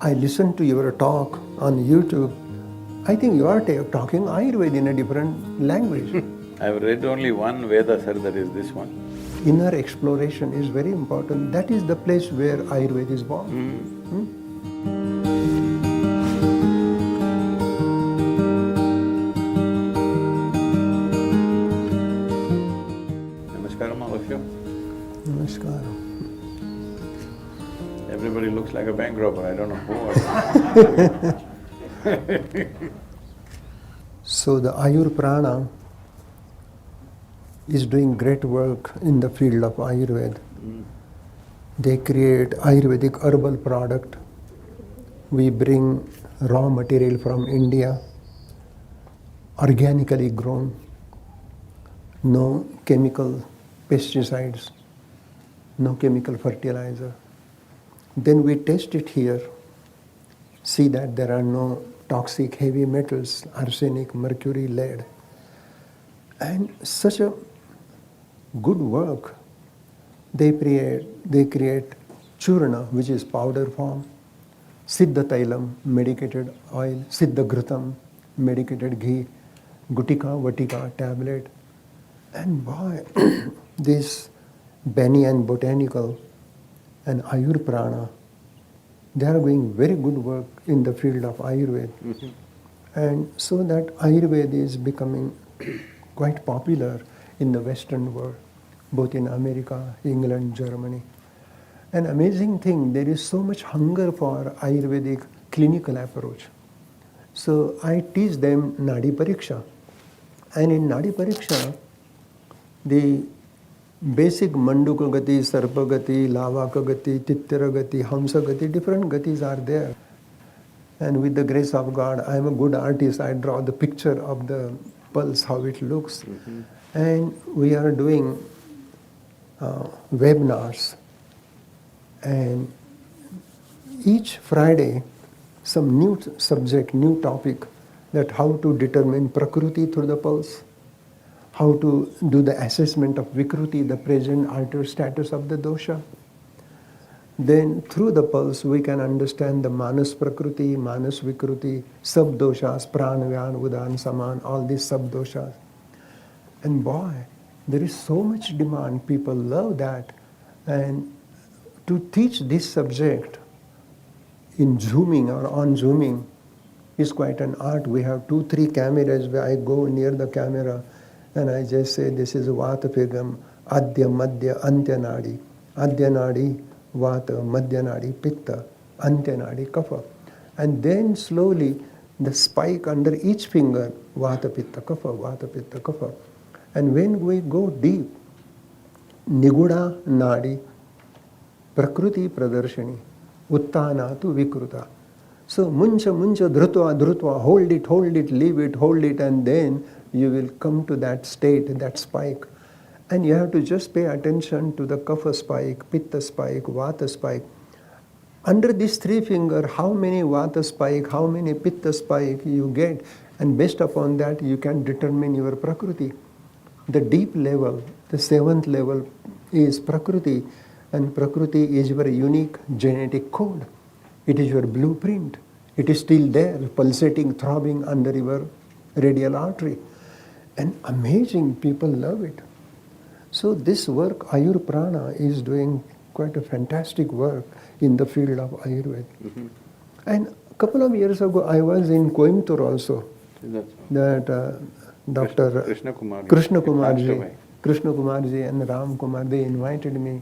I listened to your talk on YouTube. I think you are talking Ayurveda in a different language. I've read only one Veda, sir, that is this one. Inner exploration is very important. That is the place where Ayurveda is born. Namaskaram, all of you. Namaskaram. Everybody looks like a bank robber, I don't know who are. So the Ayur Prana is doing great work in the field of Ayurveda. They create Ayurvedic herbal product. We bring raw material from India, organically grown, no chemical pesticides, no chemical fertilizer. Then we test it here, see that there are no toxic heavy metals, arsenic, mercury, lead. And such a good work. They create churna, which is powder form, siddha tailam, medicated oil, siddha ghrutam, medicated ghee, gutika, vatika, tablet. And boy, this Banyan Botanical and Ayur Prana, they are doing very good work in the field of Ayurveda. And so that Ayurveda is becoming quite popular in the Western world, both in America, England, Germany. An amazing thing, there is so much hunger for Ayurvedic clinical approach. So I teach them Nadi Pariksha. And in Nadi Pariksha, the basic Manduka Gati, Sarpa Gati, Lavaka Gati, Tittira Gati, Hamsa Gati, different Gatis are there. And with the grace of God, I am a good artist. I draw the picture of the pulse, how it looks. And we are doing webinars. And each Friday, some new subject, new topic, that how to determine Prakruti through the pulse, how to do the assessment of Vikruti, the present altered status of the dosha. Then through the pulse we can understand the Manas Prakruti, Manas Vikruti, sub-doshas, Pranavyan, Udan, Saman, all these sub-doshas. And boy, there is so much demand, people love that. And to teach this subject in Zooming or on Zooming is quite an art. We have 2-3 cameras where I go near the camera and I just say, this is Vata Pigam, Adya, Madhya, Antya Nadi. Adya Nadi, Vata, Madhya Nadi, Pitta, Antya Nadi, Kapha. And then slowly the spike under each finger, Vata, Pitta, Kapha, Vata, Pitta, Kapha. And when we go deep, Niguda Nadi, Prakruti Pradarshani, Uttana tu Vikruta. So muncha, dhrutva, dhrutva, hold it, leave it, hold it, and then you will come to that state, that spike. And you have to just pay attention to the kapha spike, pitta spike, vata spike. Under these 3 fingers, how many vata spike, how many pitta spike you get, and based upon that you can determine your Prakruti. The deep level, the 7th level is Prakruti, and Prakruti is your unique genetic code. It is your blueprint. It is still there, pulsating, throbbing under your radial artery. And amazing, people love it. So this work, Ayur Prana, is doing quite a fantastic work in the field of Ayurveda. And a couple of years ago, I was in Coimbatore also. That Dr. Krishna Kumarji and Ram Kumar, they invited me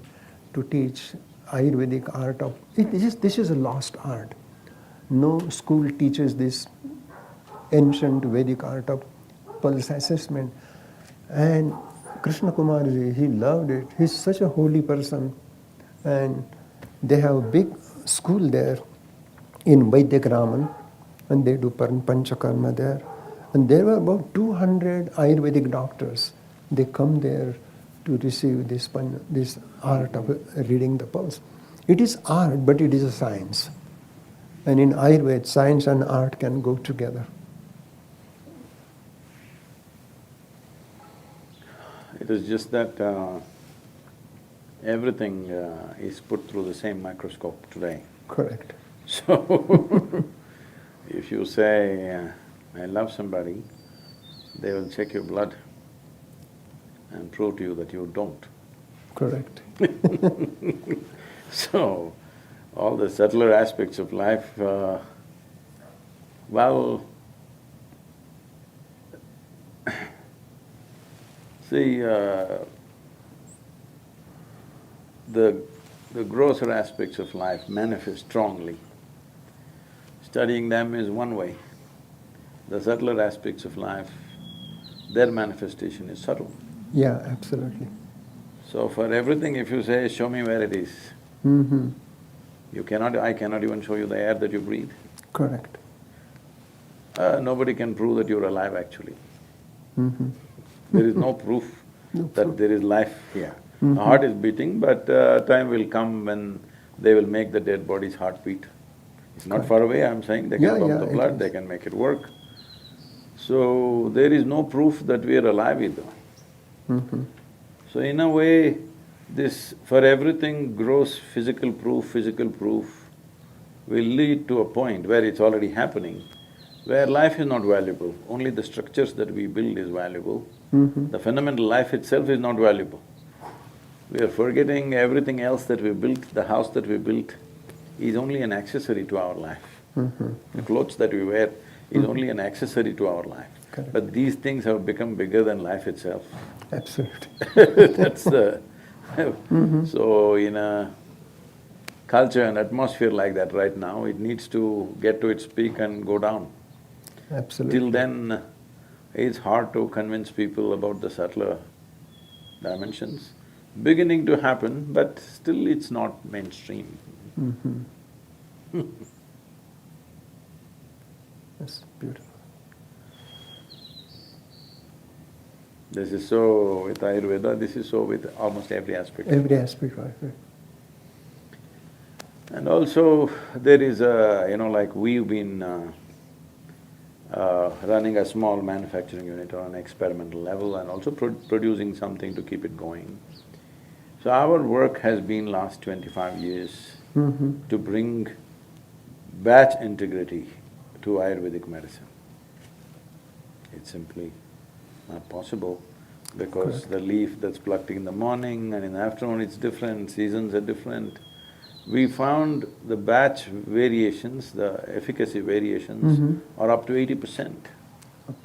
to teach Ayurvedic art of, this is a lost art. No school teaches this ancient Vedic art of pulse assessment. And Krishna Kumarji, he loved it. He's such a holy person. And they have a big school there in Vaidyagraman, and they do Panchakarma there. And there were about 200 Ayurvedic doctors. They come there to receive this art of reading the pulse. It is art, but it is a science. And in Ayurveda, science and art can go together. It is just that everything is put through the same microscope today. Correct. So, if you say, I love somebody, they will check your blood and prove to you that you don't. Correct. So, all the subtler aspects of life, well, see, the grosser aspects of life manifest strongly. Studying them is one way. The subtler aspects of life, their manifestation is subtle. Yeah, absolutely. So for everything, if you say, show me where it is, you cannot… I cannot even show you the air that you breathe. Correct. Nobody can prove that you're alive actually. There is no proof that there is life here. The heart is beating, but time will come when they will make the dead body's heart beat. It's not far away, I'm saying, they can pump the blood, they can make it work. So, there is no proof that we are alive either. So in a way, this… for everything gross physical proof will lead to a point where it's already happening, where life is not valuable, only the structures that we build is valuable. The fundamental life itself is not valuable. We are forgetting everything else that we built, the house that we built is only an accessory to our life. The clothes that we wear is only an accessory to our life. Correct. But these things have become bigger than life itself. Absolutely. That's the… So in a culture and atmosphere like that right now, it needs to get to its peak and go down. Absolutely. Till then, it's hard to convince people about the subtler dimensions. Beginning to happen, but still it's not mainstream. That's beautiful. This is so with Ayurveda, this is so with almost every aspect. Every aspect, right. And also, there is a… like we've been running a small manufacturing unit on an experimental level and also producing something to keep it going. So our work has been last 25 years to bring batch integrity to Ayurvedic medicine. It's simply not possible because the leaf that's plucked in the morning and in the afternoon it's different, seasons are different. We found the batch variations, the efficacy variations are up to 80%.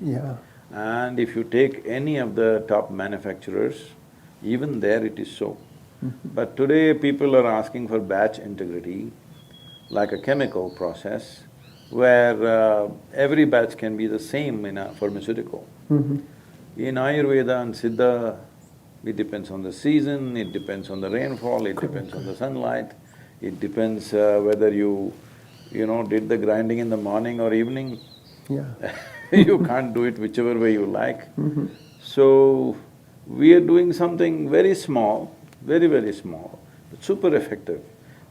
Yeah. And if you take any of the top manufacturers, even there it is so. But today people are asking for batch integrity, like a chemical process, where every batch can be the same in a pharmaceutical. In Ayurveda and Siddha, it depends on the season, it depends on the rainfall, it depends on the sunlight, it depends whether you did the grinding in the morning or evening. Yeah. You can't do it whichever way you like. So, we are doing something very small, very, very small, but super effective.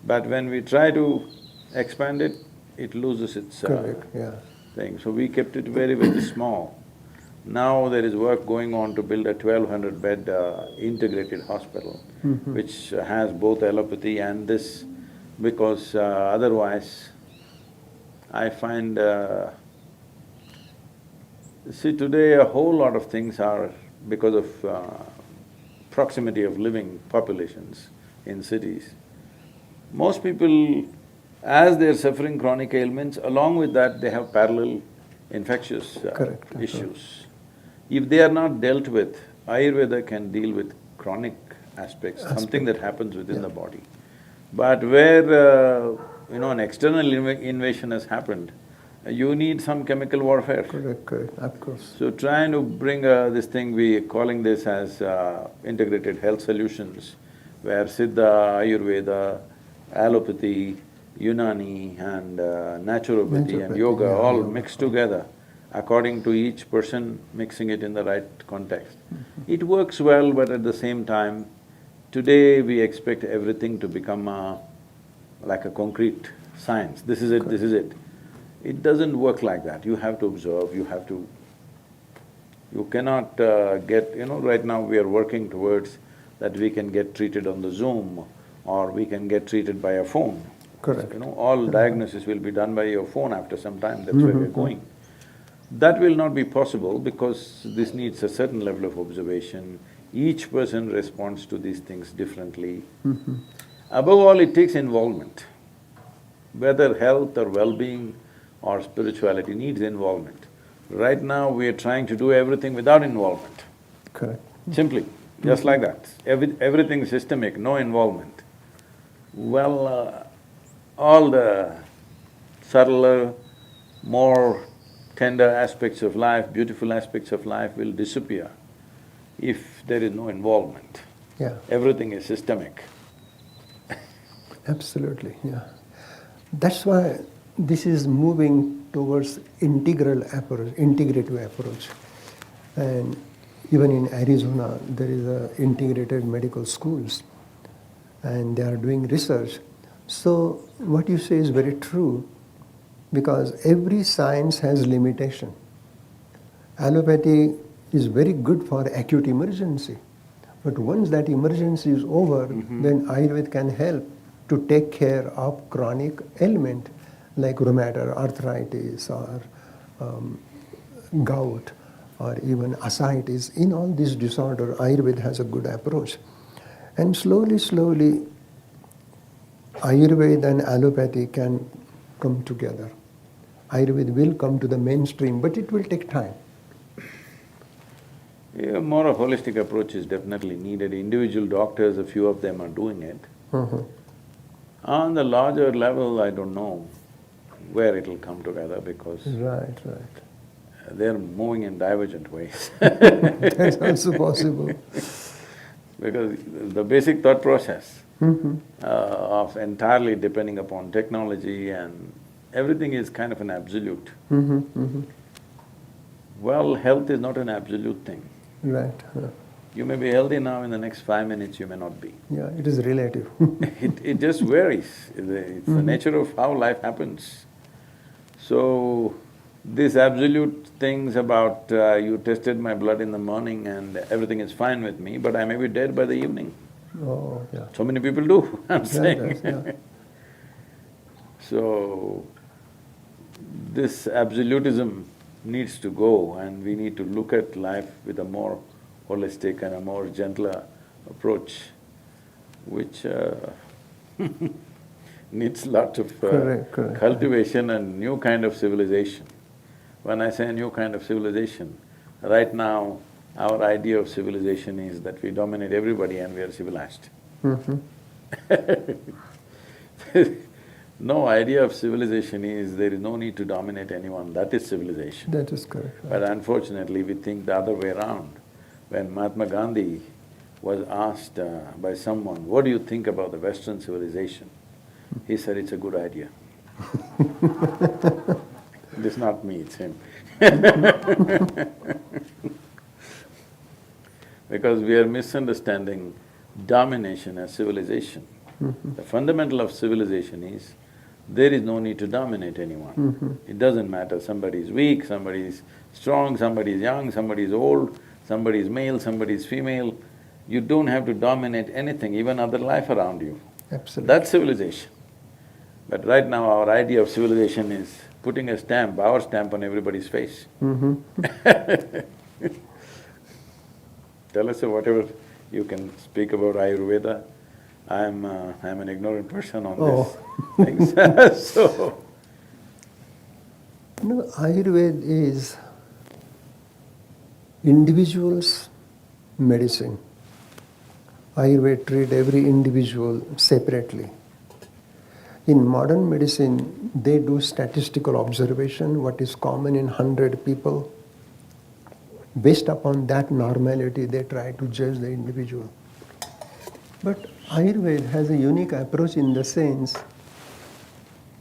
But when we try to expand it, it loses its Correct, yeah. thing. So we kept it very, very small. Now there is work going on to build a 1200-bed integrated hospital, which has both allopathy and this, because otherwise I find… see, today a whole lot of things are because of proximity of living populations in cities. Most people, as they're suffering chronic ailments, along with that they have parallel infectious issues. If they are not dealt with, Ayurveda can deal with chronic aspects, something that happens within the body. But where an external invasion has happened, you need some chemical warfare. Correct, of course. So trying to bring this thing, we are calling this as integrated health solutions, where Siddha, Ayurveda, allopathy, Unani and naturopathy and yoga all mixed together according to each person, mixing it in the right context. It works well, but at the same time, today we expect everything to become like a concrete science, this is it, this is it. It doesn't work like that, you have to observe, you have to… You cannot get… right now we are working towards that we can get treated on the Zoom or we can get treated by a phone. Correct. You know, all diagnosis will be done by your phone after some time, that's where we're going. That will not be possible because this needs a certain level of observation. Each person responds to these things differently. Above all, it takes involvement. Whether health or well-being or spirituality needs involvement. Right now, we are trying to do everything without involvement. Correct. Simply, just like that. Everything systemic, no involvement. Well, all the subtler, more tender aspects of life, beautiful aspects of life will disappear if there is no involvement. Yeah, Everything is systemic. absolutely, yeah. That's why this is moving towards integral approach, integrative approach. And even in Arizona, there is a integrated medical schools, and they are doing research. So what you say is very true, because every science has limitation. Allopathy is very good for acute emergency, but once that emergency is over, then Ayurveda can help to take care of chronic ailment like rheumatoid arthritis or gout or even ascites. In all these disorders, Ayurveda has a good approach. And slowly, slowly, Ayurveda and allopathy can come together. Ayurveda will come to the mainstream, but it will take time. Yeah, more a holistic approach is definitely needed. Individual doctors, a few of them are doing it. On the larger level, I don't know where it'll come together because Right. they're moving in divergent ways. That's also possible. Because the basic thought process of entirely depending upon technology and everything is kind of an absolute. Well, health is not an absolute thing. Right. You may be healthy now, in the next 5 minutes you may not be. Yeah, it is relative. It just varies, it's the nature of how life happens. So, these absolute things about you tested my blood in the morning and everything is fine with me, but I may be dead by the evening. Oh, yeah. So many people do, I'm saying. Yeah. So, this absolutism needs to go and we need to look at life with a more holistic and a more gentler approach, which needs lot of Correct. cultivation and new kind of civilization. When I say new kind of civilization, right now our idea of civilization is that we dominate everybody and we are civilized. No, idea of civilization is there is no need to dominate anyone, that is civilization. That is correct. But unfortunately, we think the other way around. When Mahatma Gandhi was asked by someone, what do you think about the Western civilization? He said, it's a good idea. This is not me, it's him. Because we are misunderstanding domination as civilization. The fundamental of civilization is, there is no need to dominate anyone. It doesn't matter, somebody is weak, somebody is strong, somebody is young, somebody is old, somebody is male, somebody is female. You don't have to dominate anything, even other life around you. Absolutely. That's civilization. But right now our idea of civilization is putting a stamp, our stamp on everybody's face. Tell us whatever you can speak about Ayurveda. I'm an ignorant person on these things. So, No, Ayurveda is individual's medicine. Ayurveda treat every individual separately. In modern medicine, they do statistical observation, what is common in 100 people. Based upon that normality, they try to judge the individual. But Ayurveda has a unique approach in the sense,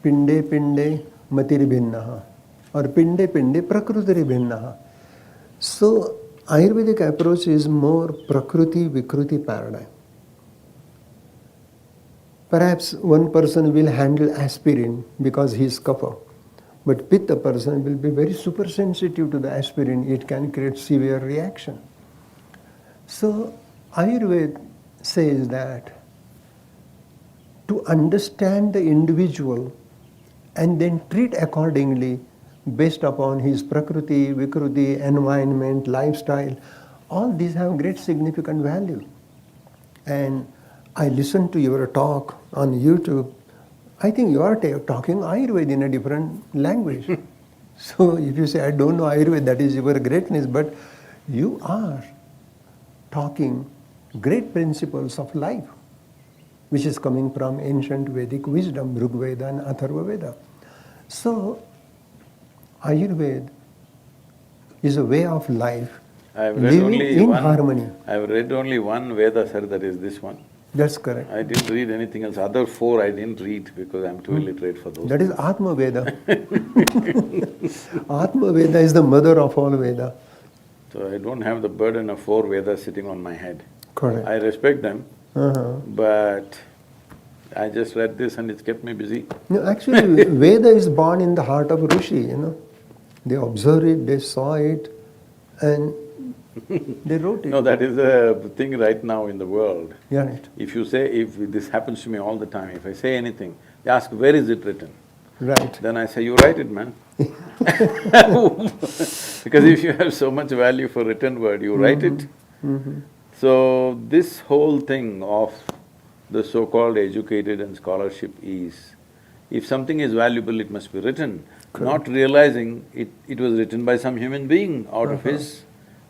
pinde pinde matiri bhinnaha or pinde pinde prakrutiri bhinnaha. So Ayurvedic approach is more prakriti vikruti paradigm. Perhaps one person will handle aspirin because he is kapha, but pitta person will be very super sensitive to the aspirin, it can create severe reaction. So Ayurveda says that to to understand the individual and then treat accordingly based upon his prakriti, vikruti, environment, lifestyle. All these have great significant value. And I listened to your talk on YouTube. I think you are talking Ayurveda in a different language. So if you say, I don't know Ayurveda, that is your greatness, but you are talking great principles of life, which is coming from ancient Vedic wisdom, Rig Veda and Atharva Veda. So Ayurveda is a way of life, I've read living only in one. harmony. I've read only one Veda, sir, that is this one. That's correct. I didn't read anything else. Other four I didn't read because I'm too illiterate for those. That is Atma Veda. Atma Veda is the mother of all Veda. So I don't have the burden of four Vedas sitting on my head. Correct. I respect them, Uh-huh. but I just read this and it's kept me busy. No, actually, Veda is born in the heart of Rishi. They observed it, they saw it, and they wrote it. No, that is a thing right now in the world. Yeah, right. If you say, if this happens to me all the time, if I say anything, they ask, where is it written? Right. Then I say, you write it, man. Because if you have so much value for written word, you write it. So this whole thing of the so-called educated and scholarship is, if something is valuable, it must be written, not realizing it was written by some human being out of his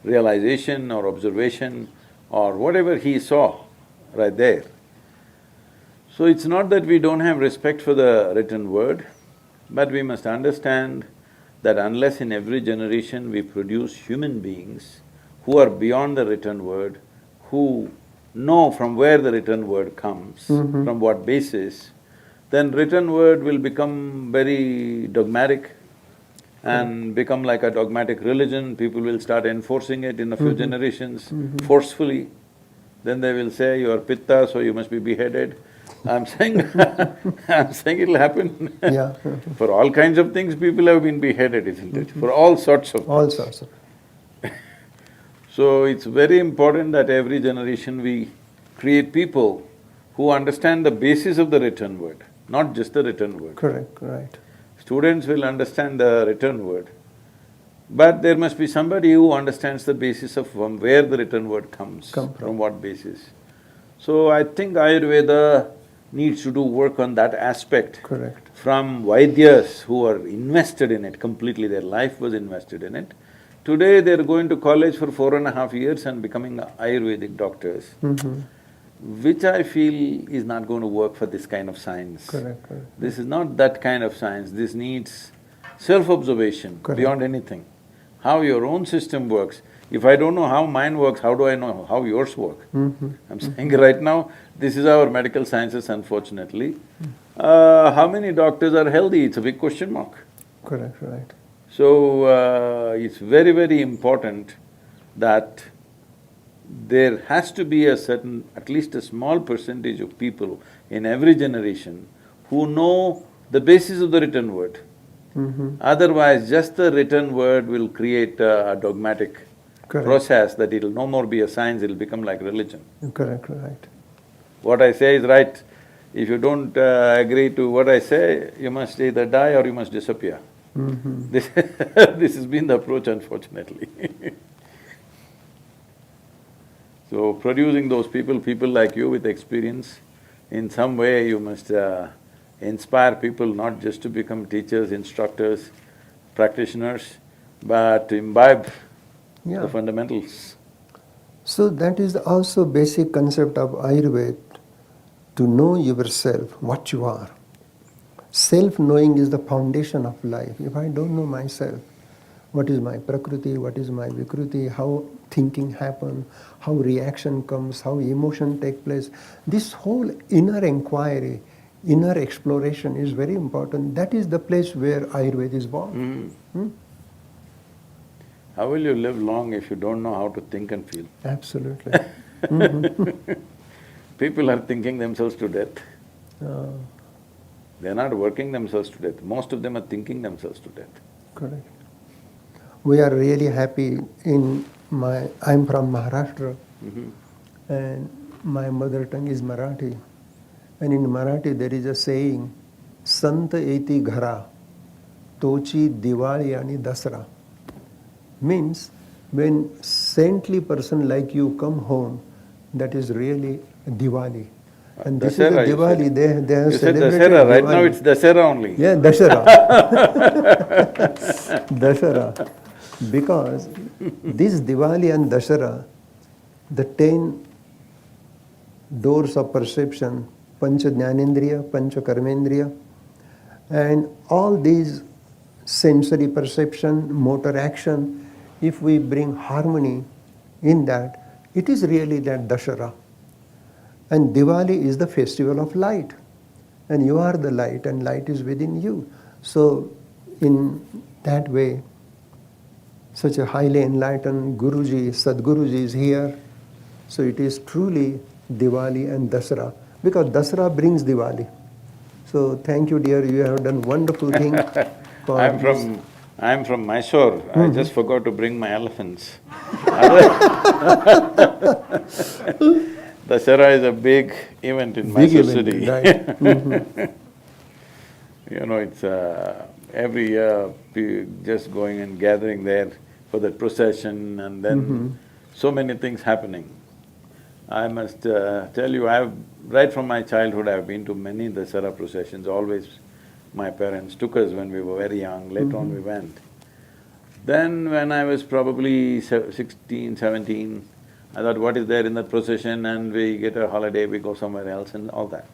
realization or observation or whatever he saw right there. So it's not that we don't have respect for the written word, but we must understand that unless in every generation we produce human beings who are beyond the written word, who know from where the written word comes, from what basis, then written word will become very dogmatic and become like a dogmatic religion. People will start enforcing it in a few generations forcefully. Then they will say, you are pitta, so you must be beheaded. I'm saying I'm saying it'll happen. Yeah. For all kinds of things, people have been beheaded, isn't it? For all sorts of All sorts of. So it's very important that every generation we create people who understand the basis of the written word, not just the written word. Correct, right. Students will understand the written word, but there must be somebody who understands the basis of from where the written word comes, from what basis. So I think Ayurveda needs to do work on that aspect. Correct. From Vaidyas who are invested in it completely, their life was invested in it. Today they're going to college for 4.5 years and becoming Ayurvedic doctors, which I feel is not going to work for this kind of science. Correct, correct. This is not that kind of science, this needs self-observation beyond anything. How your own system works. If I don't know how mine works, how do I know how yours work? I'm saying right now, this is our medical sciences, unfortunately. How many doctors are healthy? It's a big question mark. Correct, right. So, it's very, very important that there has to be a certain, at least a small percentage of people in every generation who know the basis of the written word. Otherwise, just the written word will create a dogmatic process that it'll no more be a science, it'll become like religion. Correct, right. What I say is right. If you don't agree to what I say, you must either die or you must disappear. This this has been the approach, unfortunately. So producing those people like you with experience, in some way you must inspire people not just to become teachers, instructors, practitioners, but to imbibe the fundamentals. So that is also basic concept of Ayurveda, to know yourself, what you are. Self-knowing is the foundation of life. If I don't know myself, what is my prakriti, what is my vikruti, how thinking happens, how reaction comes, how emotion take place, this whole inner inquiry, inner exploration is very important. That is the place where Ayurveda is born. How will you live long if you don't know how to think and feel? Absolutely. People are thinking themselves to death. They're not working themselves to death. Most of them are thinking themselves to death. Correct. We are really happy I'm from Maharashtra and my mother tongue is Marathi. And in Marathi there is a saying, Sant eti ghara, tochi Diwali ani Dasara. Means when saintly person like you come home, that is really Diwali. And this Dasera, is a Diwali, they have you said celebrated Dasera, right Diwali. now it's Dasera only. Yeah, Dashara. Dashara. Because this Diwali and Dashara, the 10 doors of perception, Pancha Jnanendriya, Pancha Karmendriya, and all these sensory perception, motor action, if we bring harmony in that, it is really that Dashara. And Diwali is the festival of light. And you are the light, and light is within you. So, in that way, such a highly enlightened Guruji, Sadguruji is here. So it is truly Diwali and Dasara, because Dasara brings Diwali. So thank you, dear, you have done wonderful thing. for this. I'm from Mysore. I just forgot to bring my elephants. Dasara is a big event in Big Mysore event, city. right. You know, it's every year just going and gathering there for the procession, and then so many things happening. I must tell you, right from my childhood I've been to many Dasara processions. Always my parents took us when we were very young, later on we went. Then when I was probably 16, 17, I thought, what is there in that procession, and we get a holiday, we go somewhere else and all that.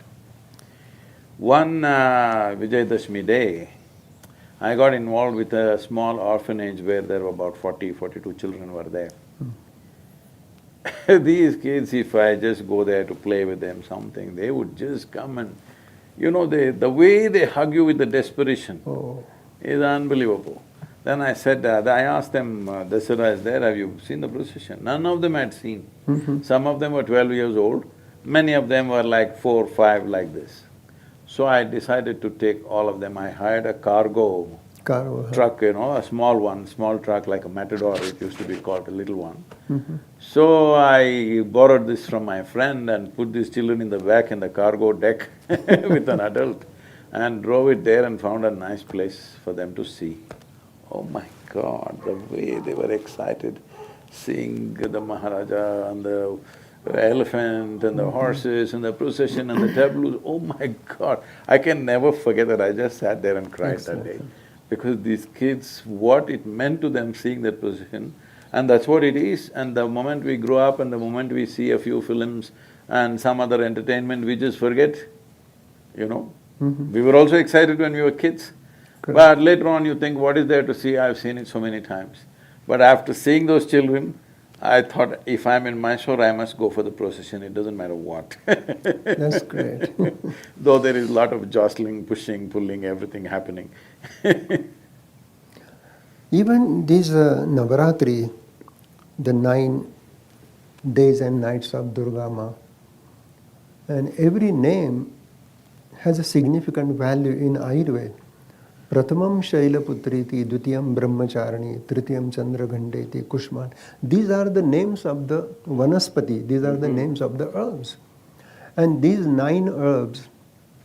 One Vijayadashmi day, I got involved with a small orphanage where there were about 42 children were there. These kids, if I just go there to play with them something, they would just come and… You know, the way they hug you with the desperation is unbelievable. Then I said, I asked them, Dasara is there, have you seen the procession? None of them had seen. Some of them were 12 years old, many of them were like 4, 5 like this. So I decided to take all of them. I hired a cargo truck, you know, a small truck like a Matador, it used to be called, a little one. So I borrowed this from my friend and put these children in the back in the cargo deck with an adult and drove it there and found a nice place for them to see. Oh my God, the way they were excited seeing the Maharaja and the elephant and the horses and the procession and the tableaus, oh my God! I can never forget that. I just sat there and cried that day. Because these kids, what it meant to them seeing that procession, and that's what it is. And the moment we grow up and the moment we see a few films and some other entertainment, we just forget, you know. We were also excited when we were kids. But later on you think, what is there to see? I've seen it so many times. But after seeing those children, I thought, if I'm in Mysore, I must go for the procession, it doesn't matter what. That's great. Though there is a lot of jostling, pushing, pulling, everything happening. Even this Navaratri, the 9 days and nights of Durga Ma, and every name has a significant value in Ayurveda. Pratamam Shailaputriti, Dutiyam Brahmacharani, Tritiyam Chandraghandeti, Kushman. These are the names of the Vanaspati, these are the names of the herbs. And these 9 herbs,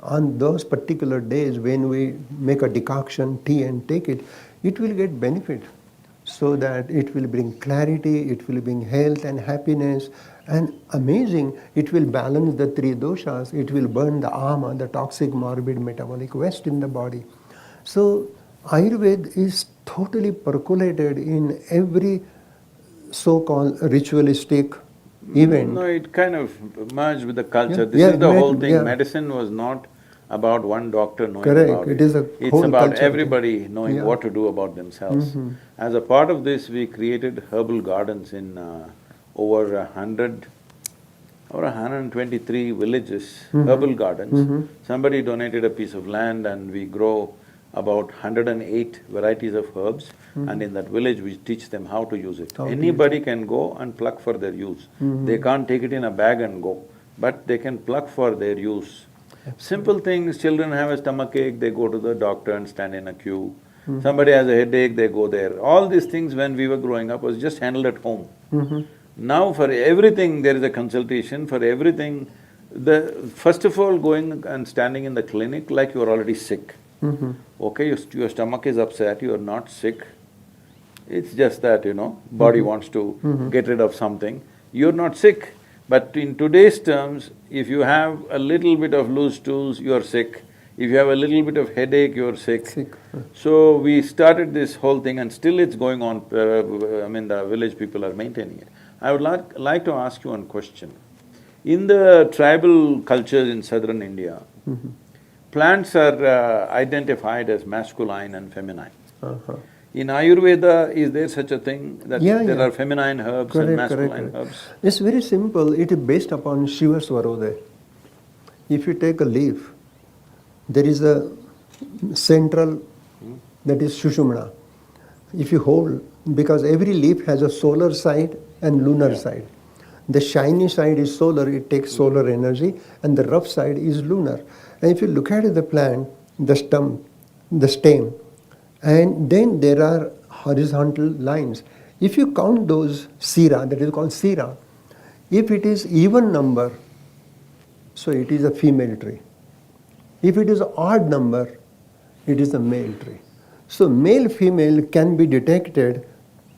on those particular days when we make a decoction, tea and take it, it will get benefit. So that it will bring clarity, it will bring health and happiness, and amazing, it will balance the 3 doshas, it will burn the ama, the toxic morbid metabolic waste in the body. So, Ayurveda is totally percolated in every so-called ritualistic event. No, it kind of merged with the culture. This is the whole thing. Medicine was not about one doctor knowing about it. It is a It's whole about culture. everybody knowing what to do about themselves. As a part of this, we created herbal gardens in over 123 villages, herbal gardens. Somebody donated a piece of land and we grow about 108 varieties of herbs, and in that village we teach them how to use it. Anybody can go and pluck for their use. They can't take it in a bag and go, but they can pluck for their use. Simple things, children have a stomachache, they go to the doctor and stand in a queue. Somebody has a headache, they go there. All these things when we were growing up was just handled at home. Now for everything there is a consultation, for everything First of all, going and standing in the clinic like you are already sick. Okay, your stomach is upset, you are not sick. It's just that, body wants to get rid of something. You're not sick. But in today's terms, if you have a little bit of loose stools, you're sick. If you have a little bit of headache, you're sick. So we started this whole thing and still it's going on, the village people are maintaining it. I would like to ask you one question. In the tribal cultures in southern India, plants are identified as masculine and feminine. In Ayurveda, is there such a thing that there are feminine herbs and masculine herbs? It's very simple. It is based upon Shiva Swarodaya. If you take a leaf, there is a central, that is Sushumna. If you hold, because every leaf has a solar side and lunar side. The shiny side is solar, it takes solar energy, and the rough side is lunar. And if you look at the plant, the stem, and then there are horizontal lines. If you count those sira, that is called sira, if it is even number, so it is a female tree. If it is an odd number, it is a male tree. So male-female can be detected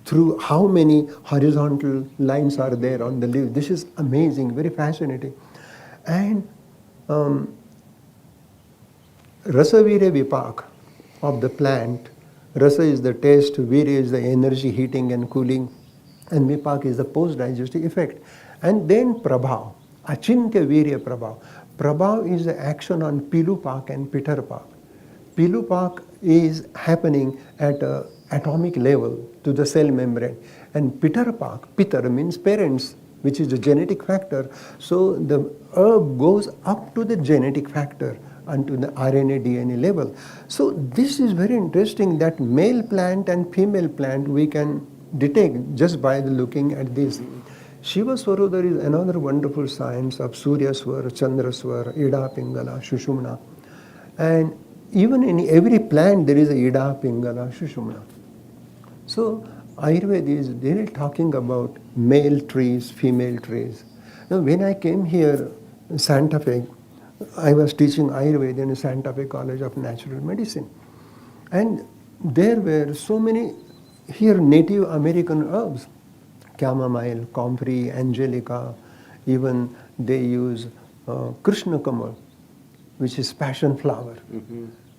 through how many horizontal lines are there on the leaf. This is amazing, very fascinating. And Rasa Virya Vipak of the plant, Rasa is the taste, Virya is the energy, heating and cooling, and Vipak is the post-digestive effect. And then Prabhav, Achintya Virya Prabhav. Prabhav is the action on Pilupak and Pitharpak. Pilupak is happening at an atomic level to the cell membrane. And Pitharpak, Pitar means parents, which is the genetic factor. So the herb goes up to the genetic factor onto the RNA, DNA level. So this is very interesting that male plant and female plant we can detect just by looking at this. Shiva Swarodaya is another wonderful science of Surya Swara, Chandra Swara, Ida, Pingala, Shushumna. And even in every plant there is a Ida, Pingala, Shushumna. So Ayurveda is really talking about male trees, female trees. Now when I came here in Santa Fe, I was teaching Ayurveda in Santa Fe College of Natural Medicine. And there were so many here Native American herbs, chamomile, comfrey, angelica, even they use Krishna Kamal, which is passion flower.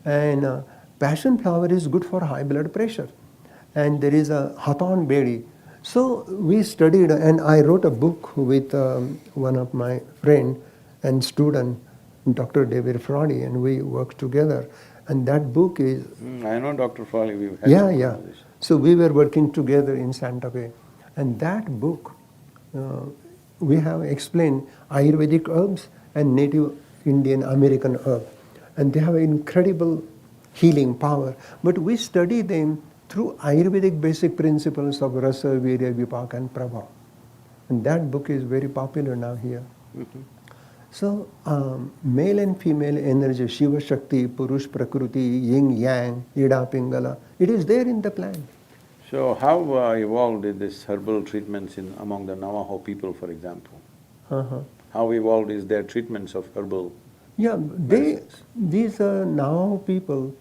And passion flower is good for high blood pressure. And there is a Hathon Bedi. So we studied, and I wrote a book with one of my friend and student, Dr. David Fraudy, and we worked together. And that book is... I know Dr. Fraudy, we've had Yeah. So we were working together in Santa Fe. And that book, we have explained Ayurvedic herbs and Native Indian American herbs. And they have incredible healing power. But we study them through Ayurvedic basic principles of Rasa, Virya, Vipak and Prabha. And that book is very popular now here. So, male and female energy, Shiva Shakti, Purush Prakriti, Yin Yang, Ida Pingala, it is there in the plant. So how evolved is this herbal treatments among the Navajo people, for example? How evolved is their treatments of herbal medicines? These Navajo people,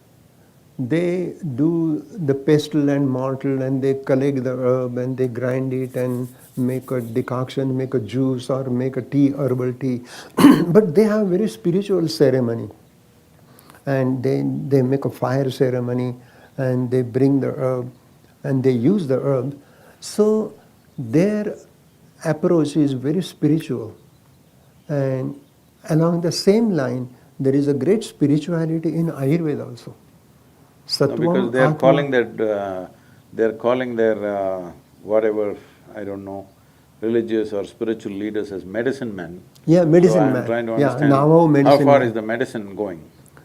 they do the pestle and mortar and they collect the herb and they grind it and make a decoction, make a juice or make a tea, herbal tea. But they have very spiritual ceremony. And they make a fire ceremony and they bring the herb and they use the herb. So their approach is very spiritual. And along the same line, there is a great spirituality in Ayurveda also. No, because they are calling their whatever, I don't know, religious or spiritual leaders as medicine men. Yeah, medicine man. man. I'm trying to understand how far is the medicine going?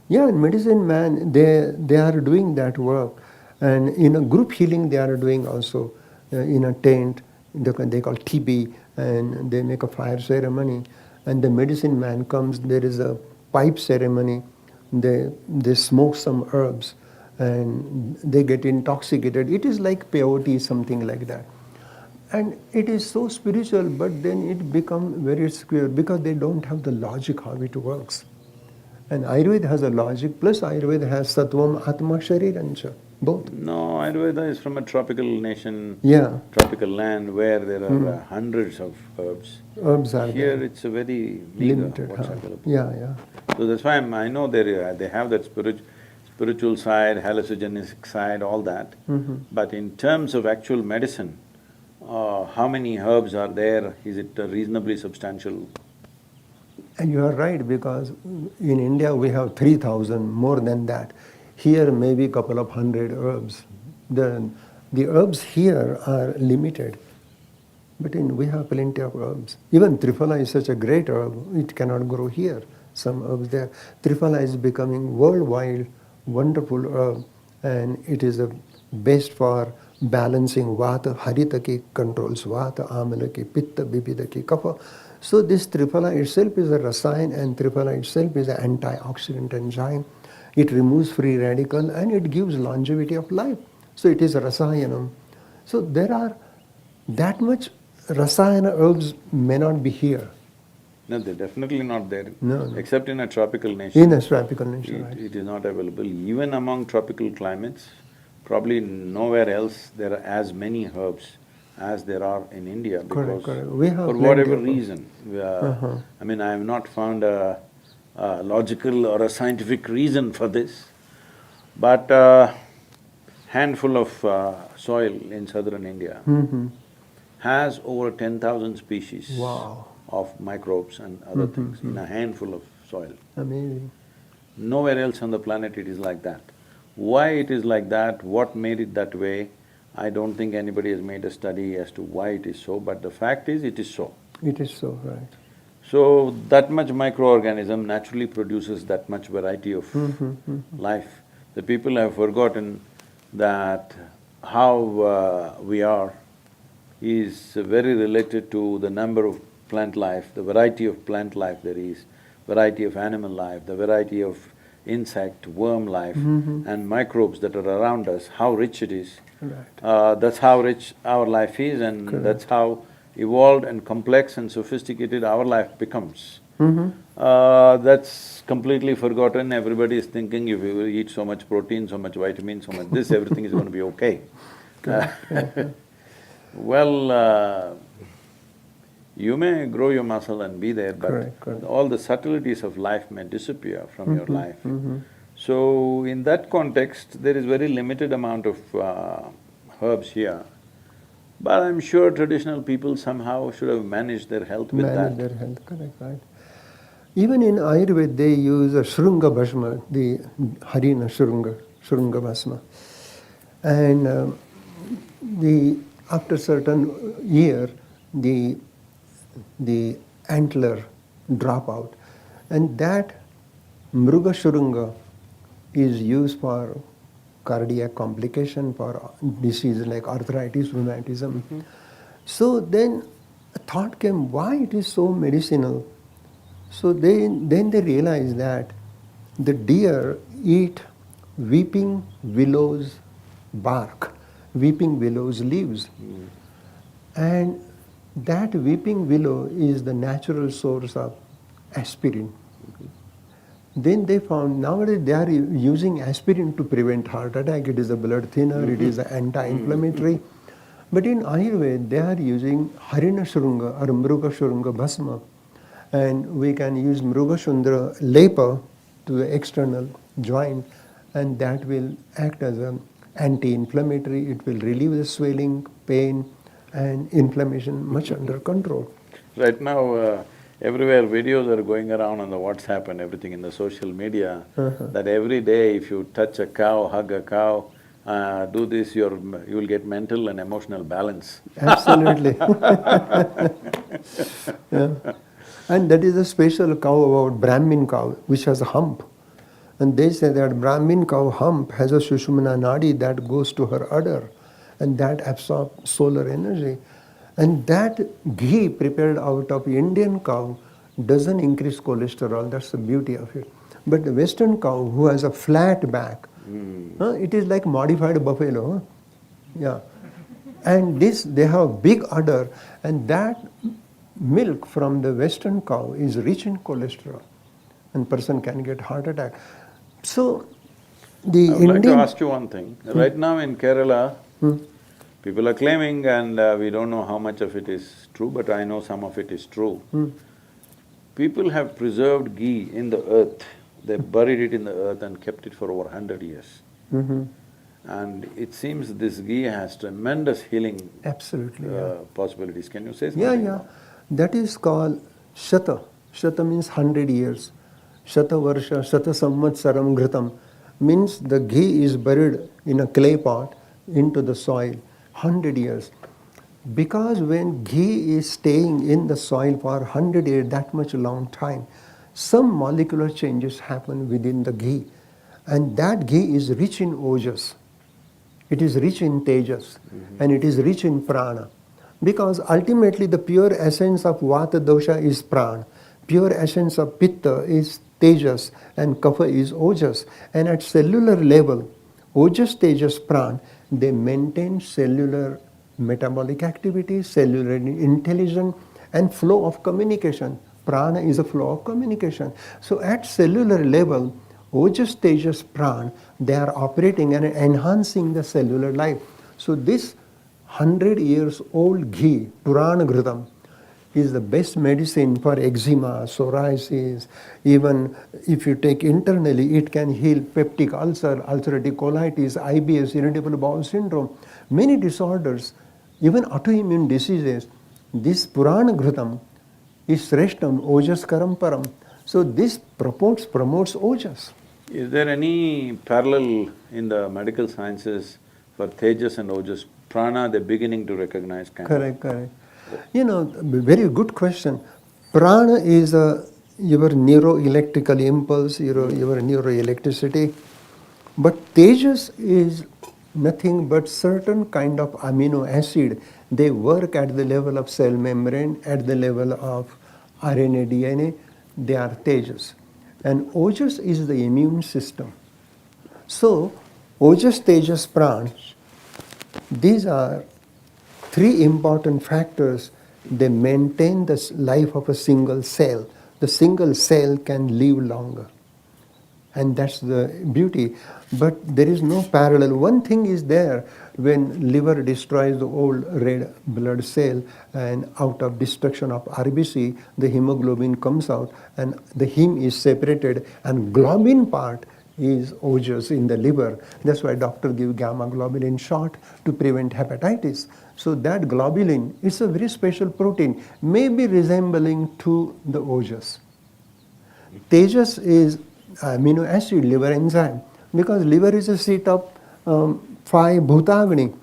Yeah, medicine man, they are doing that work. And in a group healing they are doing also in a tent, they call TB, and they make a fire ceremony. And the medicine man comes, there is a pipe ceremony, they smoke some herbs and they get intoxicated. It is like peyote, something like that. And it is so spiritual, but then it becomes very square because they don't have the logic how it works. And Ayurveda has a logic, plus Ayurveda has Sattvam, Atma, Sharirancha, both. No, Ayurveda is from a tropical nation, Yeah, tropical land where there are hundreds of herbs. herbs are Here there. it's a very meager Limited. what's Huh? available. Yeah, yeah. So that's why I know they have that spiritual side, hallucinogenic side, all that. But in terms of actual medicine, how many herbs are there? Is it reasonably substantial? And you are right, because in India we have 3,000, more than that. Here maybe a couple of hundred herbs. The herbs here are limited, but we have plenty of herbs. Even Triphala is such a great herb, it cannot grow here. Some herbs there. Triphala is becoming worldwide wonderful herb, and it is the best for balancing Vata. Haritaki controls Vata, Amalaki, Pitta, Bipidaki, Kapha. So this Triphala itself is a rasayan, and Triphala itself is an antioxidant enzyme. It removes free radical and it gives longevity of life. So it is a rasayanam. So there are that much rasayana herbs may not be here. No, they're definitely not there. No. Except in a tropical nation. In a tropical nation, right? It is not available. Even among tropical climates, probably nowhere else there are as many herbs as there are in India, because Correct. We have for plenty whatever of- reason, I mean, I have not found a logical or a scientific reason for this, but handful of soil in southern India has over 10,000 species Wow. of microbes and other things in a handful of soil. Amazing. Nowhere else on the planet it is like that. Why it is like that, what made it that way, I don't think anybody has made a study as to why it is so, but the fact is it is so. It is so, right. So, that much microorganism naturally produces that much variety of life. The people have forgotten that how we are is very related to the number of plant life, the variety of plant life there is, variety of animal life, the variety of insect, worm life and microbes that are around us, how rich it is. Right. That's how rich our life is, and that's how evolved and complex and sophisticated our life becomes. That's completely forgotten. Everybody is thinking if you eat so much protein, so much vitamin, so much this, everything is going to be okay. Well, you may grow your muscle and be there, but Correct. all the subtleties of life may disappear from your life. So, in that context, there is very limited amount of herbs here. But I'm sure traditional people somehow should have managed their health with Manage that. their health, correct, right. Even in Ayurveda, they use a Shrunga Bhasma, the Harina Shrunga Bhasma. And after certain year, the antler drop out. And that Mruga Shrunga is used for cardiac complication, for diseases like arthritis, rheumatism. So then a thought came, why it is so medicinal? So then they realized that the deer eat weeping willow's bark, weeping willow's leaves. And that weeping willow is the natural source of aspirin. Then they found nowadays they are using aspirin to prevent heart attack. It is a blood thinner, it is an anti-inflammatory. But in Ayurveda, they are using Harina Shrunga or Mruga Shrunga Bhasma. And we can use Mruga Shrunga Lepa to the external joint, and that will act as an anti-inflammatory. It will relieve the swelling, pain, and inflammation much under control. Right now, everywhere videos are going around on the WhatsApp and everything in the social media, that every day if you touch a cow, hug a cow, do this, you will get mental and emotional balance. Absolutely. Yeah. And that is a special cow about Brahmin cow, which has a hump. And they say that Brahmin cow hump has a Sushumna Nadi that goes to her udder, and that absorbs solar energy. And that ghee prepared out of Indian cow doesn't increase cholesterol, that's the beauty of it. But the Western cow who has a flat back, it is like modified buffalo. Yeah. And this, they have big udder, and that milk from the western cow is rich in cholesterol, and person can get heart attack. So the I would like to Indian ask you one thing. Right now in Kerala, people are claiming, and we don't know how much of it is true, but I know some of it is true. People have preserved ghee in the earth. They buried it in the earth and kept it for over 100 years. And it seems this ghee has tremendous healing absolutely, possibilities. Can you say something? yeah, about that is called Shata. Shata means 100 years. Shata Varsha, Shata Samvatsaram Ghritam means the ghee is buried in a clay pot into the soil, 100 years. Because when ghee is staying in the soil for 100 years, that much long time, some molecular changes happen within the ghee. And that ghee is rich in ojas. It is rich in tejas, and it is rich in prana. Because ultimately the pure essence of vata dosha is prana, pure essence of pitta is tejas, and kapha is ojas. And at cellular level, ojas, tejas, prana, they maintain cellular metabolic activity, cellular intelligence, and flow of communication. Prana is a flow of communication. So at cellular level, ojas, tejas, prana, they are operating and enhancing the cellular life. So this 100 years old ghee, Purana Ghritam, is the best medicine for eczema, psoriasis. Even if you take internally, it can heal peptic ulcer, ulcerative colitis, IBS, irritable bowel syndrome, many disorders, even autoimmune diseases. This Purana Ghritam is Sreshtam, Ojas Karam Param. So this promotes Ojas. Is there any parallel in the medical sciences for Tejas and Ojas? Prana, they're beginning to recognize kind of. Correct. You know, very good question. Prana is your neuroelectrical impulse, your neuroelectricity. But Tejas is nothing but certain kind of amino acid. They work at the level of cell membrane, at the level of RNA, DNA. They are Tejas. And Ojas is the immune system. So, Ojas, Tejas, Prana, these are three important factors. They maintain the life of a single cell. The single cell can live longer. And that's the beauty. But there is no parallel. One thing is there, when liver destroys the old red blood cell, and out of destruction of RBC, the hemoglobin comes out and the heme is separated, and globin part is ojas in the liver. That's why doctors give gamma globulin shot to prevent hepatitis. So that globulin is a very special protein, maybe resembling to the ojas. Tejas is amino acid, liver enzyme, because liver is a seat of 5 bhutagni.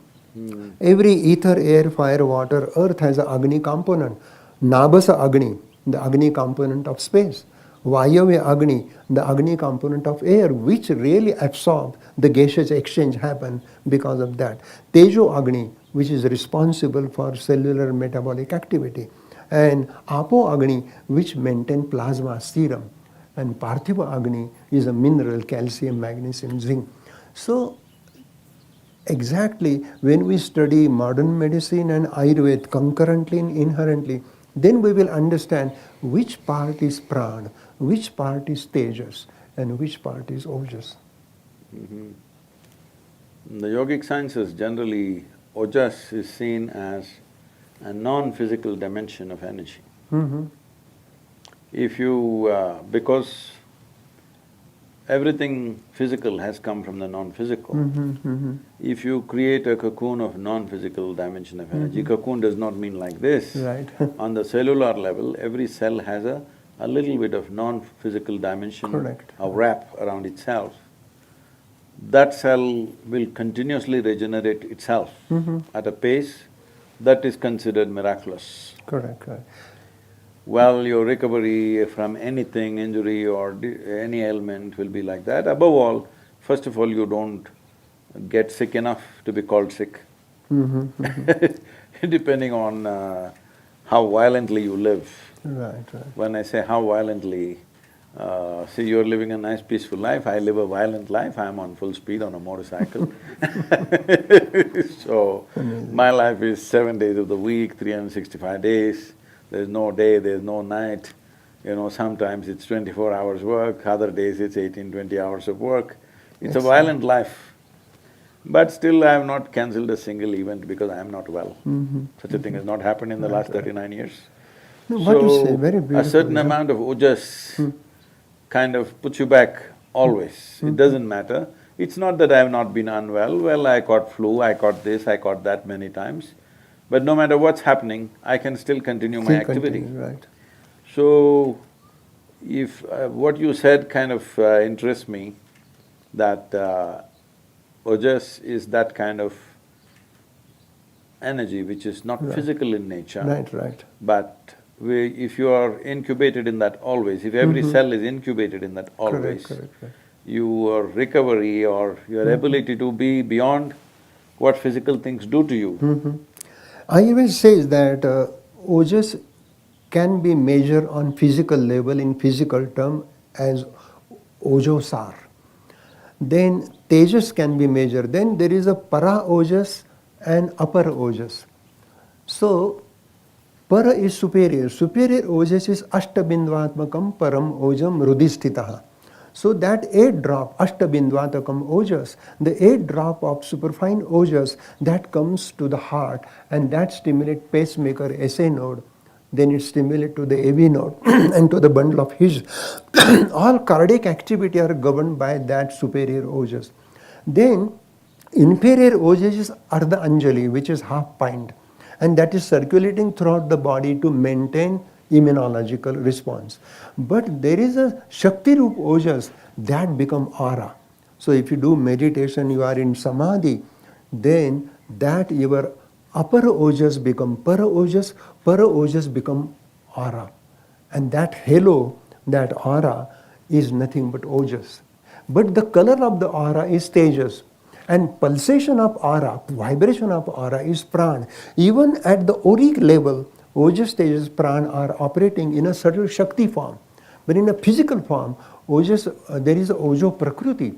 Every ether, air, fire, water, earth has a Agni component. Nabasa Agni, the Agni component of space. Vayavya Agni, the Agni component of air, which really absorb the gaseous exchange happen because of that. Tejo Agni, which is responsible for cellular metabolic activity. And Apo Agni, which maintain plasma serum. And Parthiva Agni is a mineral, calcium, magnesium, zinc. So exactly when we study modern medicine and Ayurveda concurrently and inherently, then we will understand which part is prana, which part is tejas, and which part is ojas. In the yogic sciences, generally, ojas is seen as a non-physical dimension of energy. If you… because everything physical has come from the non-physical. If you create a cocoon of non-physical dimension of energy, cocoon does not mean like this. Right. On the cellular level, every cell has a little bit of non-physical dimension Correct. of wrap around itself. That cell will continuously regenerate itself at a pace that is considered miraculous. Correct. Well, your recovery from anything, injury or any ailment will be like that. Above all, first of all, you don't get sick enough to be called sick. Depending on how violently you live. Right. When I say how violently, See, you're living a nice peaceful life, I live a violent life, I'm on full speed on a motorcycle. So, my life is 7 days of the week, 365 days, there's no day, there's no night. You know, sometimes it's 24 hours work, other days it's 18, 20 hours of work. It's a violent life. But still I have not cancelled a single event because I am not well. Such a thing has not happened in the last 39 years. No, what you say, very beautiful. A certain amount of ojas kind of puts you back always. It doesn't matter. It's not that I have not been unwell, well, I caught flu, I caught this, I caught that many times. But no matter what's happening, I can still continue my activity. Right. So, if what you said kind of interests me, that ojas is that kind of energy which is not physical in nature. Right. But if you are incubated in that always, if every cell is incubated in that always, Correct. your recovery or your ability to be beyond what physical things do to you. Ayurveda says that ojas can be measured on physical level in physical term as ojosar. Then tejas can be measured. Then there is a para ojas and upper ojas. So para is superior. Superior ojas is ashtabindvatmakam param ojam rudhistitaha. So that 8 drop, ashtabindvatakam ojas, the 8 drop of superfine ojas that comes to the heart and that stimulate pacemaker SA node, then it stimulates to the AV node and to the bundle of His. All cardiac activity are governed by that superior ojas. Then inferior ojas is Ardha Anjali, which is half pint, and that is circulating throughout the body to maintain immunological response. But there is a Shakti Roop ojas that become aura. So if you do meditation, you are in samadhi, then that your upper ojas become para ojas become aura. And that halo, that aura is nothing but ojas. But the color of the aura is tejas. And pulsation of aura, vibration of aura is prana. Even at the auric level, ojas, tejas, prana are operating in a subtle Shakti form. But in a physical form, ojas, there is a ojo prakruti.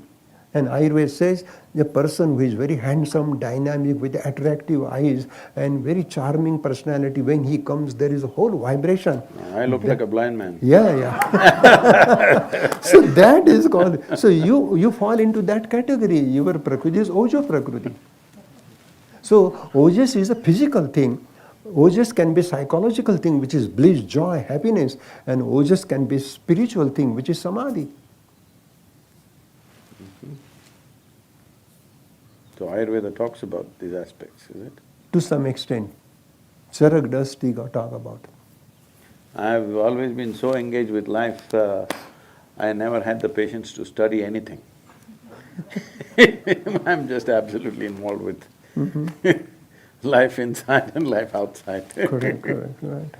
And Ayurveda says the person who is very handsome, dynamic, with attractive eyes and very charming personality, when he comes, there is a whole vibration. I look like a blind man. Yeah. So that is called, so you fall into that category. Your Prakriti is Ojo Prakriti. So Ojas is a physical thing. Ojas can be psychological thing, which is bliss, joy, happiness, and ojas can be spiritual thing, which is samadhi. So Ayurveda talks about these aspects, is it? To some extent. Charak does talk about. I've always been so engaged with life, I never had the patience to study anything. I'm just absolutely involved with life inside and life outside. Correct, right.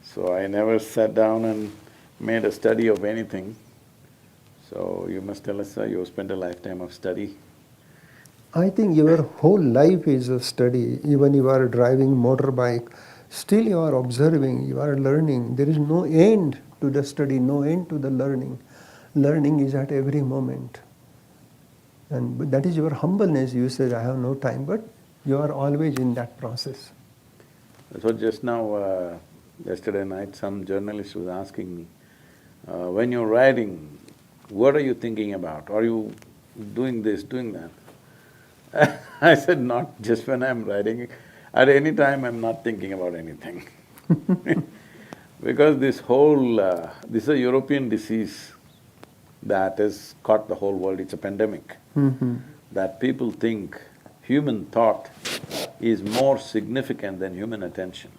So I never sat down and made a study of anything. So you must tell us, you spent a lifetime of study. I think your whole life is a study. Even you are driving motorbike, still you are observing, you are learning. There is no end to the study, no end to the learning. Learning is at every moment. And that is your humbleness. You said, I have no time, but you are always in that process. So just now, yesterday night, some journalist was asking me, when you're writing, what are you thinking about? Are you doing this, doing that? I said, not just when I'm writing. At any time, I'm not thinking about anything. Because this whole… this is a European disease that has caught the whole world, it's a pandemic. That people think human thought is more significant than human attention.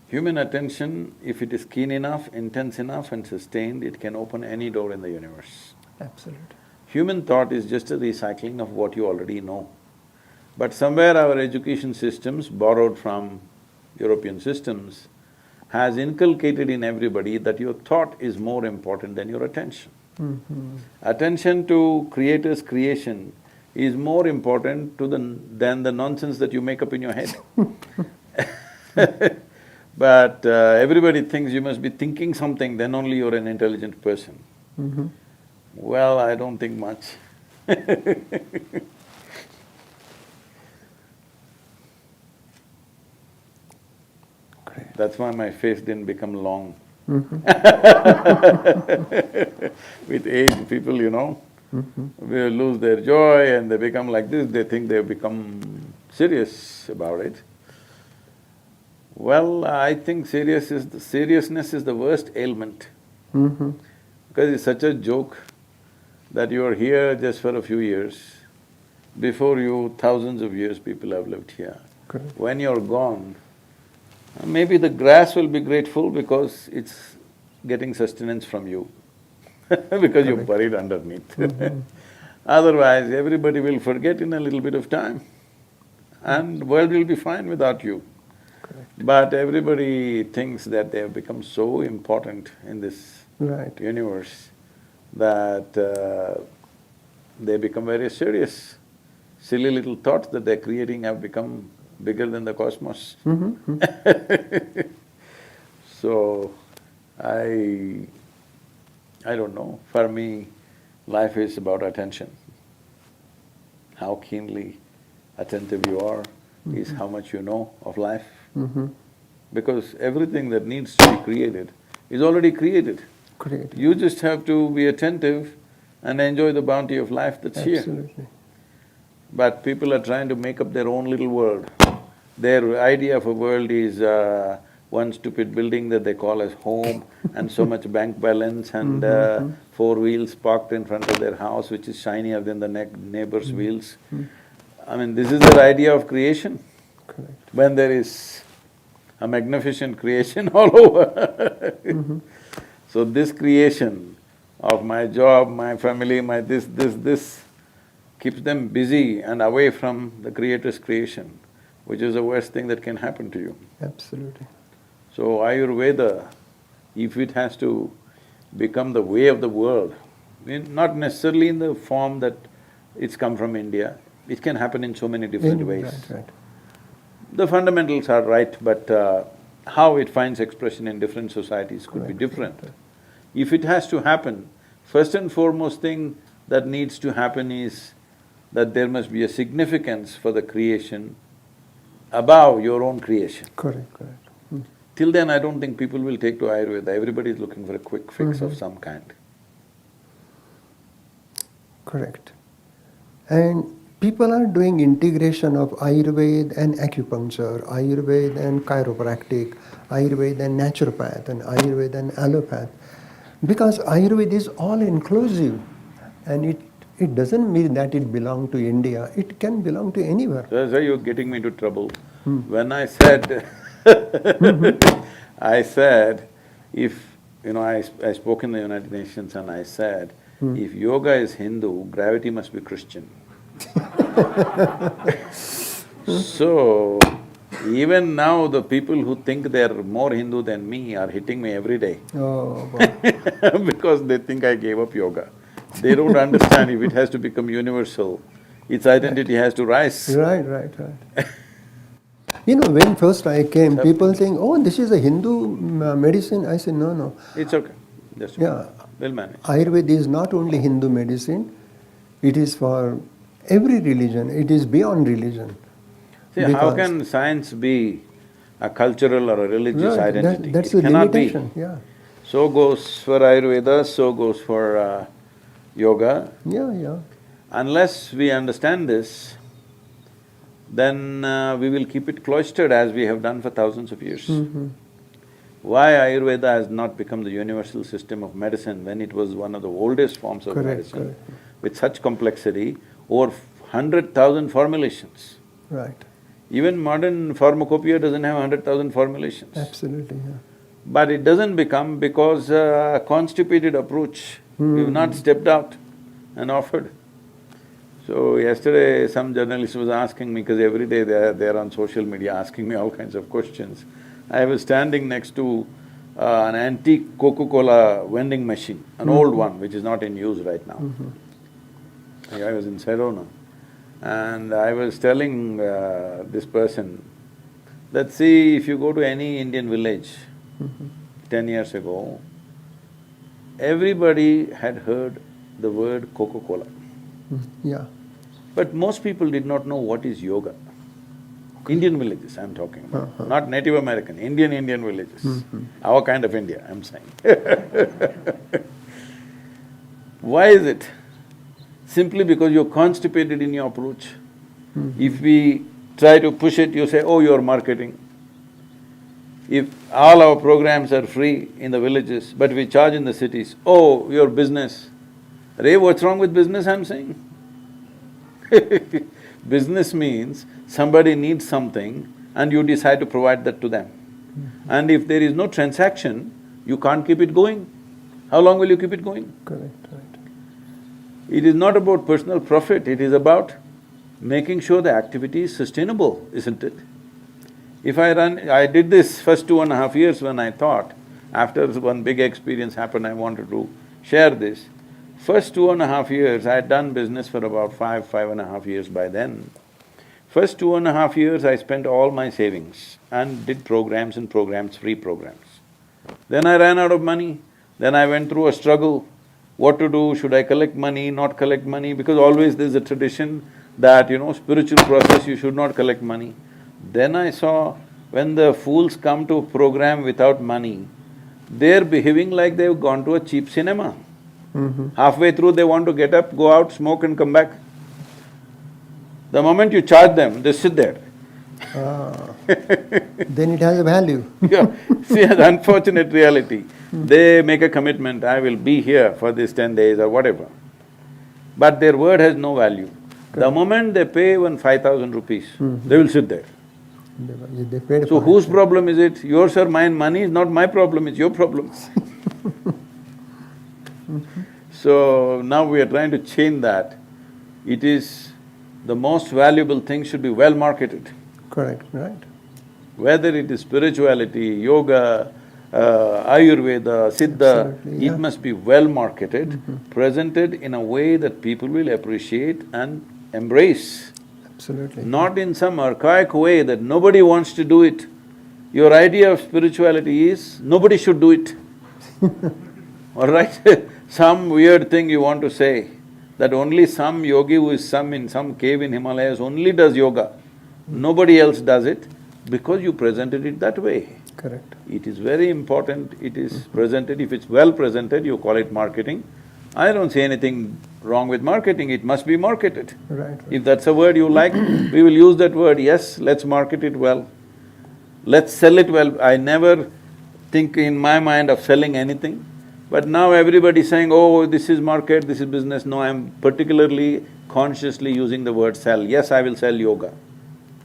Human attention, if it is keen enough, intense enough and sustained, it can open any door in the universe. Absolutely. Human thought is just a recycling of what you already know. But somewhere our education systems, borrowed from European systems, has inculcated in everybody that your thought is more important than your attention. Attention to Creator's creation is more important than the nonsense that you make up in your head. But everybody thinks you must be thinking something, then only you're an intelligent person. Mhm. Well, I don't think much. Great. That's why my face didn't become long. Mhm. With age, people, Mhm. will lose their joy and they become like this, they think they've become serious about it. Well, I think seriousness is the worst ailment, Mhm. because it's such a joke that you are here just for a few years. Before you, thousands of years people have lived here. Correct. When you're gone, maybe the grass will be grateful because it's getting sustenance from you, because you're Correct. buried underneath. Mhm. Otherwise, everybody will forget in a little bit of time and world will be fine without you. Correct. But everybody thinks that they have become so important in this Right. universe that they become very serious. Silly little thoughts that they're creating have become bigger than the cosmos. Mhm. So, I don't know, for me, life is about attention. How keenly attentive you are is how much you know of life. Mhm. Because everything that needs to be created is already created. Great. You just have to be attentive and enjoy the bounty of life that's here. Absolutely. But people are trying to make up their own little world. Their idea of a world is one stupid building that they call as home and so much bank balance and four wheels parked in front of their house which is shinier than the neighbor's wheels. I mean, this is their idea of creation, Correct. when there is a magnificent creation all over. So this creation of my job, my family, my this keeps them busy and away from the Creator's creation, which is the worst thing that can happen to you. Absolutely. So Ayurveda, if it has to become the way of the world, not necessarily in the form that it's come from India, it can happen in so many different ways. Right, right. The fundamentals are right, but how it finds expression in different societies could be Correct, different. correct. If it has to happen, first and foremost thing that needs to happen is that there must be a significance for the creation above your own creation. Correct, correct. Till then, I don't think people will take to Ayurveda, everybody is looking for a quick fix of some kind. Correct. And people are doing integration of Ayurveda and acupuncture, Ayurveda and chiropractic, Ayurveda and naturopath, and Ayurveda and allopath. Because Ayurveda is all inclusive and it doesn't mean that it belongs to India, it can belong to anywhere. So that's why you're getting me into trouble. When I said I said, if… I spoke in the United Nations and I said, if yoga is Hindu, gravity must be Christian. So, even now the people who think they're more Hindu than me are hitting me every day Oh, wow. because they think I gave up yoga. They don't understand if it has to become universal, its identity has to rise. Right, right, right. When first I came, people saying, oh, this is a Hindu medicine. I said, no, no. It's okay, just okay. Yeah, We'll manage. Ayurveda is not only Hindu medicine, it is for every religion, it is beyond religion. See, how can science be a cultural or a religious Right, identity? that's It a cannot be. limitation, yeah. So goes for Ayurveda, so goes for yoga. Yeah, yeah. Unless we understand this, then we will keep it cloistered as we have done for thousands of years. Why Ayurveda has not become the universal system of medicine when it was one of the oldest forms of Correct, medicine, correct. with such complexity, over 100,000 formulations. Right, Even modern pharmacopoeia doesn't have 100,000 formulations. absolutely, yeah. But it doesn't become because a constipated approach, we've not stepped out and offered. So yesterday some journalist was asking me, because every day they're on social media asking me all kinds of questions. I was standing next to an antique Coca-Cola vending machine, an old one which is not in use right now. I was in Sedona and I was telling this person Let's see, if you go to any Indian village 10 years ago, everybody had heard the word Coca-Cola. Yeah. But most people did not know what is yoga. Indian villages I'm talking about, not Native American, Indian villages. Our kind of India, I'm saying. Why is it? Simply because you're constipated in your approach. If we try to push it, you say, oh, you're marketing. If all our programs are free in the villages, but we charge in the cities, oh, your business. Ray, what's wrong with business, I'm saying? Business means somebody needs something and you decide to provide that to them. And if there is no transaction, you can't keep it going. How long will you keep it going? Correct, right. It is not about personal profit, it is about making sure the activity is sustainable, isn't it? If I did this first 2.5 years when I thought, after one big experience happened, I wanted to share this. First 2.5 years, I had done business for about 5.5 years by then. First 2.5 years, I spent all my savings and did programs and programs, free programs. Then I ran out of money, then I went through a struggle, what to do, should I collect money, not collect money, because always there's a tradition that, spiritual process, you should not collect money. Then I saw when the fools come to a program without money, they're behaving like they've gone to a cheap cinema. Halfway through they want to get up, go out, smoke and come back. The moment you charge them, they sit there. Then it has a value. Yeah, see, the unfortunate reality. They make a commitment, I will be here for these 10 days or whatever. But their word has no value. The moment they pay even 5,000 rupees, they will sit there. They paid So for whose it. problem is it? Yours or mine? Money is not my problem, it's your problem. So now we are trying to change that. It is the most valuable thing should be well marketed. Correct, right. Whether it is spirituality, yoga, Ayurveda, Siddha, Absolutely, it yeah. must be well marketed, presented in a way that people will appreciate and embrace. Absolutely. Not in some archaic way that nobody wants to do it. Your idea of spirituality is, nobody should do it. All right? Some weird thing you want to say, that only some yogi who is in some cave in Himalayas only does yoga. Nobody else does it, because you presented it that way. Correct. It is very important, it is presented, if it's well presented, you call it marketing. I don't see anything wrong with marketing, it must be marketed. Right. If that's a word you like, we will use that word, yes, let's market it well. Let's sell it well. I never think in my mind of selling anything, but now everybody is saying, oh, this is market, this is business. No, I'm particularly consciously using the word sell. Yes, I will sell yoga.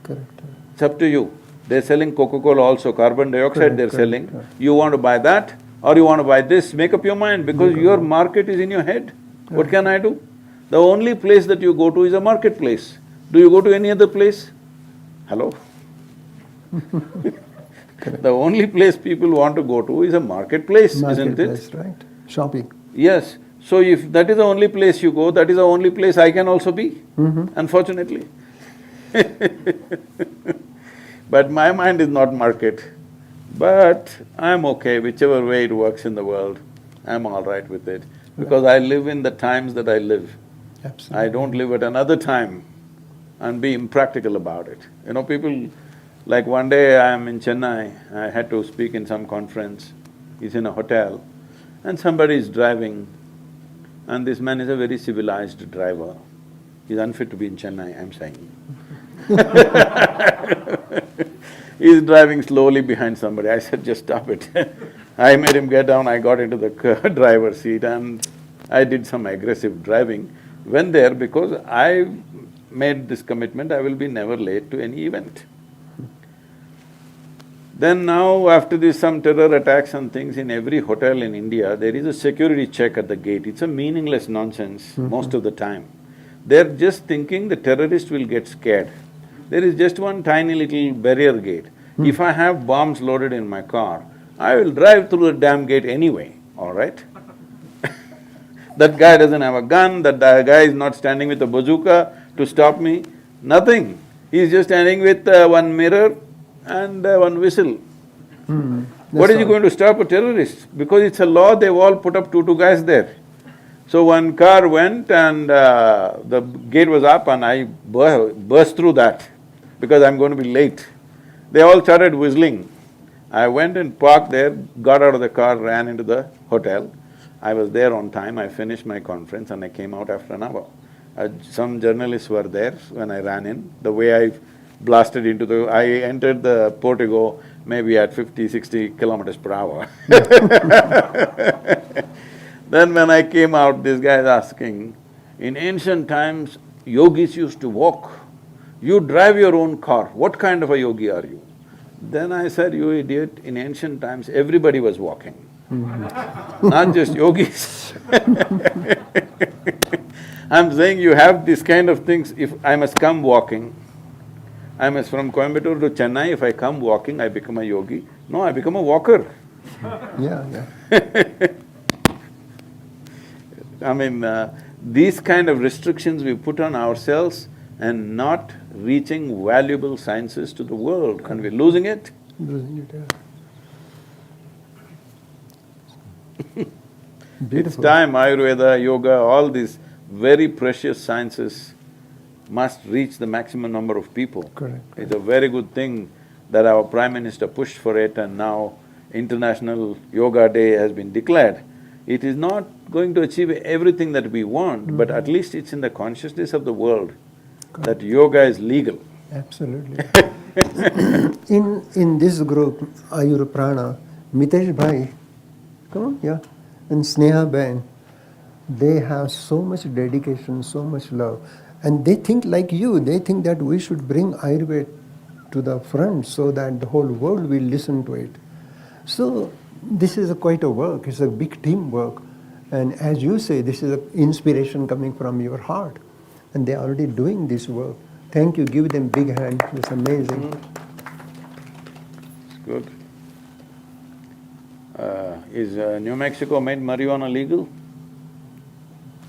Correct. It's up to you. They're selling Coca-Cola also, carbon dioxide Correct, they're correct, selling. correct. You want to buy that or you want to buy this, make up your mind because your market is in your head. What can I do? The only place that you go to is a marketplace. Do you go to any other place? Hello? The only place people want to go to is a marketplace, isn't it? Marketplace, right. Shopping. Yes. So if that is the only place you go, that is the only place I can also be, unfortunately. But my mind is not market. But I'm okay, whichever way it works in the world, I'm all right with it. Because I live in the times that I live. Absolutely. I don't live at another time and be impractical about it. People… Like one day I'm in Chennai, I had to speak in some conference, he's in a hotel, and somebody is driving, and this man is a very civilized driver. He's unfit to be in Chennai, I'm saying. He's driving slowly behind somebody. I said, just stop it. I made him get down, I got into the driver's seat and I did some aggressive driving. Went there because I made this commitment, I will be never late to any event. Then now, after this some terror attacks and things in every hotel in India, there is a security check at the gate. It's a meaningless nonsense most of the time. They're just thinking the terrorist will get scared. There is just one tiny little barrier gate. If I have bombs loaded in my car, I will drive through the damn gate anyway, all right? That guy doesn't have a gun, that guy is not standing with a bazooka to stop me, nothing. He's just standing with one mirror and one whistle. What That's is he all. going to stop a terrorist? Because it's a law, they've all put up two guys there. So one car went and the gate was up and I burst through that because I'm going to be late. They all started whistling. I went and parked there, got out of the car, ran into the hotel. I was there on time, I finished my conference and I came out after an hour. Some journalists were there when I ran in. The way I blasted into I entered the portico maybe at 50, 60 kilometers per hour. Then when I came out, this guy is asking, in ancient times, yogis used to walk. You drive your own car, what kind of a yogi are you? Then I said, you idiot, in ancient times, everybody was walking. Not just yogis. I'm saying you have these kind of things, if I must come walking, I must from Coimbatore to Chennai, if I come walking, I become a yogi. No, I become a walker. Yeah, yeah. I mean, these kind of restrictions we put on ourselves and not reaching valuable sciences to the world, and we're losing it. Losing it, yeah. It's Beautiful. time Ayurveda, yoga, all these very precious sciences must reach the maximum number of people. Correct. It's a very good thing that our Prime Minister pushed for it and now International Yoga Day has been declared. It is not going to achieve everything that we want, but at least it's in the consciousness of the world that yoga is legal. Absolutely. In this group, Ayur Prana, Mitesh Bhai, come on, yeah, and Sneha Ben, they have so much dedication, so much love, and they think like you. They think that we should bring Ayurveda to the front so that the whole world will listen to it. So this is quite a work. It's a big teamwork, and as you say, this is an inspiration coming from your heart, and they are already doing this work. Thank you. Give them big hand. It's amazing. It's good. Is New Mexico made marijuana legal?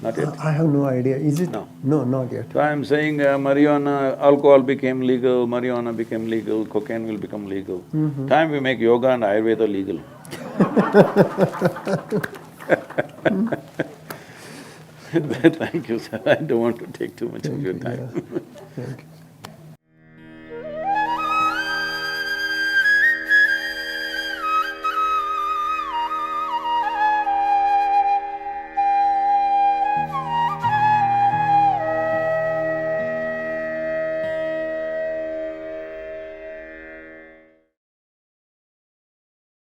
Not yet? I have no idea. Is it? No. No, not yet. So I'm saying marijuana, alcohol became legal, marijuana became legal, cocaine will become legal. Time we make yoga and Ayurveda legal. Thank you, sir. I don't want to take too much of your time. Thank you.